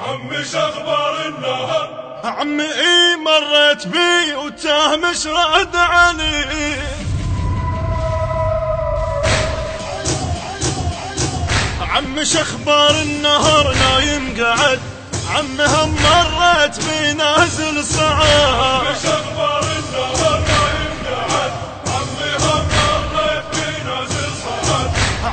عمي شخبار النهر؟ عمي اي مريت بي وتاه مشرد علي. عمي شخبار النهر نايم قعد، عمي هم مريت بي نازل صعد. عمي شخبار النهر نايم قعد، عمي هم مريت بي نازل صعد.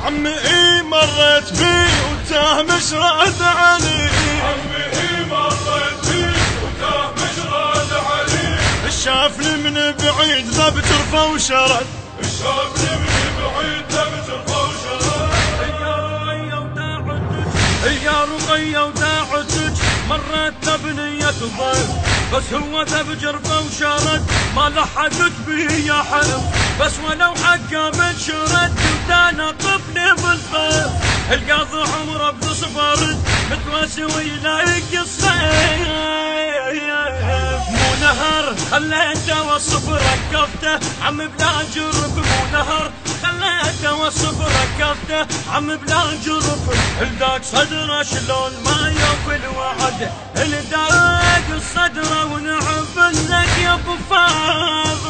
عمي اي مريت بي وتاه مشرد علي. عمي اي مريت بي وتاه مشرد علي. شافني من بعيد ذبت رفا وشرد. شافني من بعيد ذبت رفا وشرد. يا رقية وداعتك مرت تبنية ضيف، بس هو ذب جرفه وشرد ما لحقت به يا حلف. بس ولو حقه من شرد ودانا طفني بالخيف. القاضي عمره بصبر متواسي ويلاقي الصيف. مو نهر خليته وصف ركبته عم بلا جرف. مو نهر خليته وصف ركبته عم بلا جرف. الداق صدره شلون ما يوفي الوعد، الداق صدره ونعف لك يا ابو فاضل.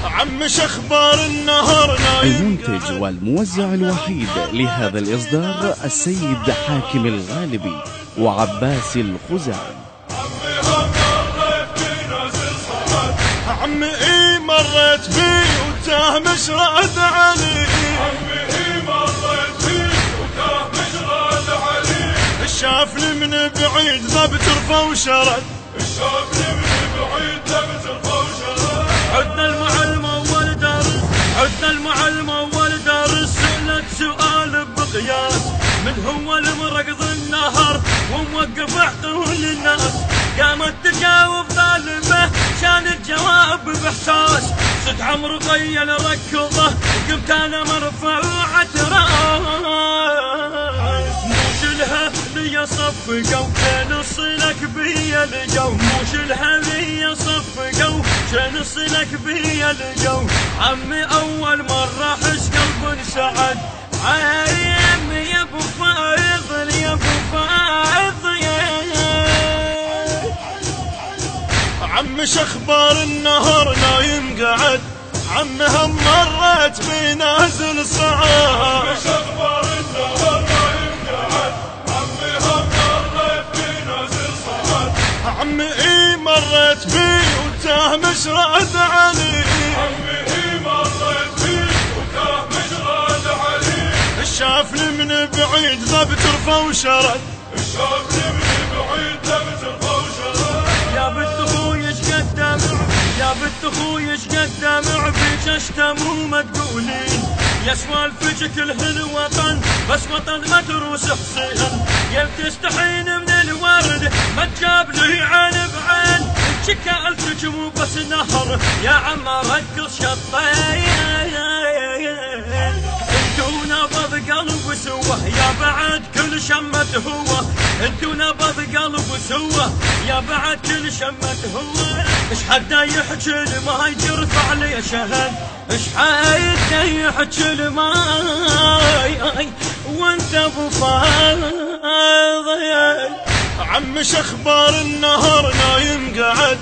عمي شخبار النهر نايم. المنتج والموزع الوحيد لهذا الإصدار السيد حاكم الغالبي وعباس الخزاعي. عمي هم مريت بي نازل صعد. عمي اي مريت بي وتاه مشرد علي. عمي اي مريت بي وتاه مشرد علي. شافني من بعيد ذبت رفا وشرد. شافني من بعيد ذبت رفا وشرد. عدنا المعلم اول درس، عدنا المعلم اول درس. سألت سؤال بقياس من هو المرقض النهر وموقف حطول الناس. قامت تجاوب ظالمه شان الجواب باحساس. صد عم رقية لركضه قمت انا مرفوعة راس. مو شلها لي صفقوا كان صلك بيا الجو. مو شلها لي صفقوا كان صلك بيا الجو. عمي اول مرة احس قلب سعد. عمي يا ابو فاضل يا ابو فاضل. عمي شخبار النهر نايم قعد، عمي هم مريت بي نازل صعد. عمي شخبار النهر نايم قعد، عمي هم مريت بي نازل صعد. عمي اي مريت بي وتاه مشرد علي. عمي اي مريت بي وتاه مشرد علي. شافني من بعيد ذبت رفا وشرد. شافني من بعيد ذبت رفا وشرد. يا بنت اخوي ايش قد دمع، يا بنت اخوي ايش قد دمع فيك اشتم وما تقولين. يا سوالفك كله الوطن بس وطن متروس حسين. يا تستحين من الورد ما تجاب لي عين بعين. شكالتك مو بس نهر يا عم ركض شطين. انتو نبض قلب سوى يا بعد كل شمت هو. انتو نبض قلب سوى يا بعد كل شمت هو. اش حدا يحكي ما يرفع لي شهد. اش حدا يحكي ما وانت ابو فاضل. عمي شخبار النهر نايم قعد،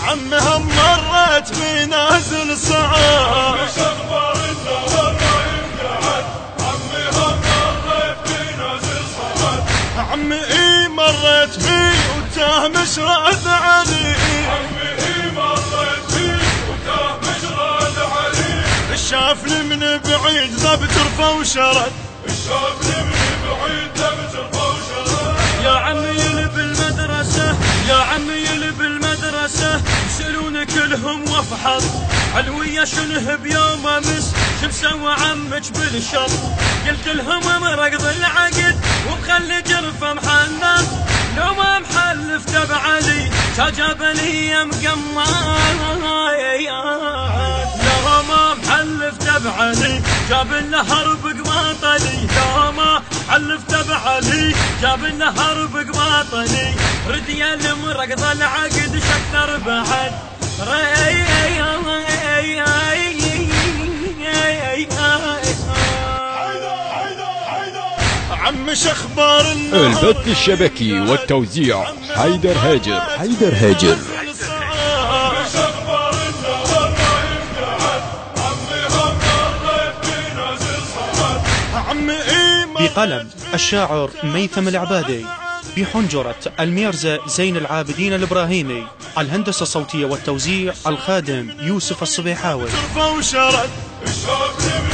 عمي هم مريت بي نازل صعد. عمي شخبار النهر نايم قعد، عمي هم مريت بي نازل صعد. عمي اي مريت بي وتاه مشرد علي. عمي اي مريت بي وتاه مشرد علي. شافني من بعيد ذبت رفا وشرد. شافني من بعيد ذبت رفا وشرد. يا عمي اللي بالمدرسة، يا عمي اللي بالمدرسة يسألون كلهم وافحظ. علوية شنه بيوم امس شمسوى عمك بالشط. قلت لهم مرقض العقد ومخلي جرفه محنط. لو ما محلف تبع علي جاب لي مقمات. لو ما محلف تبع علي جاب النهر بقماطني. لو ما حلف تبع علي جاب النهر بقماطني. ردي المرقض العقد شكثر بعد. عم شخبار النهر البث الشبكي والتوزيع حيدر هاجر. حيدر هاجر. شخبار النهر نايم قعد عمي هم الريف بنازل صمد عم إيمان بقلم الشاعر ميثم العبادي، بحنجرة الميرزا زين العابدين الإبراهيمي، الهندسة الصوتية والتوزيع الخادم يوسف الصبيحاوي. وشرد الشاب